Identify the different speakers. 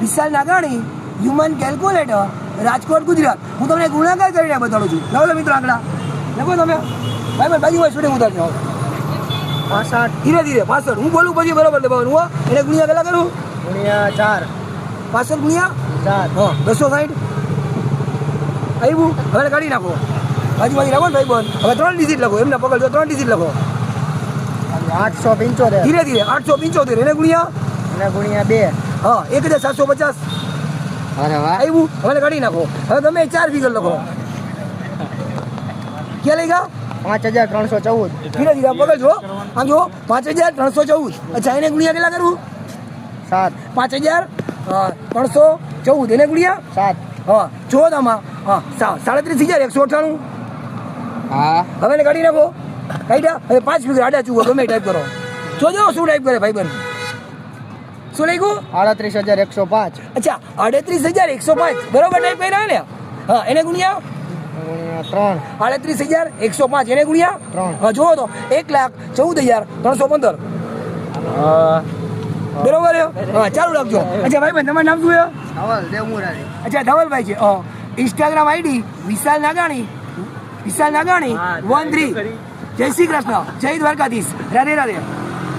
Speaker 1: વિશાલ નાગાણી, human calculator, Rajkot, Gujarat. હું તમને ગુણાકાર કરીને બતાડું છું. લખો મિત્રો આંકડા લખો તમે. ભાઈ બાજુમાં શૂટિંગ ઉતારજો.
Speaker 2: 65
Speaker 1: ધીરે ધીરે 65. હું બોલું પછી બરોબર દબાવવાનું હો. એને ગુણ્યા કેટલા કરું?
Speaker 2: ગુણ્યા 4.
Speaker 1: 65 ગુણ્યા
Speaker 2: 4.
Speaker 1: હા 260 આવ્યું. હવે કાઢી નાખો. બાજુમાંથી લખો ને ભાઈ બોલ. હવે 3 ડિજિટ લખો. એમને પકડજો 3 ડિજિટ લખો.
Speaker 2: 875.
Speaker 1: ધીરે ધીરે 875. એને ગુણ્યા
Speaker 2: અને ગુણ્યા 2.
Speaker 1: હા 1750
Speaker 2: અરે વાહ.
Speaker 1: આવ્યું. હવે કાઢી નાખો. હવે તમે 4 ફિગર લખો. ક્યાં લઈ ગયા?
Speaker 2: 5314.
Speaker 1: ધીરે ધીરે પકડજો. આમ જો 5314. અચ્છા એને ગુણ્યા કેટલા કરું?
Speaker 2: 7.
Speaker 1: 5314. એને ગુણ્યા
Speaker 2: 7.
Speaker 1: હા 14 આમાં હા 37198.
Speaker 2: હા.
Speaker 1: હવે એને કાઢી નાખો. કાઢ્યા. હવે 5 ફિગર આડા ચૂકો ગમે ટાઈપ કરો. જોજો શું ટાઈપ કરે ભાઈ બન. શું લખ્યું?
Speaker 2: 38105.
Speaker 1: અચ્છા 38105 બરોબર ટાઈપ કર્યા ને. હા એને ગુણ્યા
Speaker 2: ગુણ્યા 3.
Speaker 1: 38105. એને ગુણ્યા
Speaker 2: 3.
Speaker 1: હા જુઓ તો 1,14,315 બરોબર છે. હા ચાલુ રાખજો. અચ્છા ભાઈ તમારું નામ શું છે?
Speaker 2: ધવલ દેવમુરારી.
Speaker 1: અચ્છા ધવલભાઈ છે. ઇન્સ્ટાગ્રામ આઈડી વિશાલ નાગાણી 13. જય શ્રી કૃષ્ણ. જય દ્વારકાધીશ. રાધે રાધે.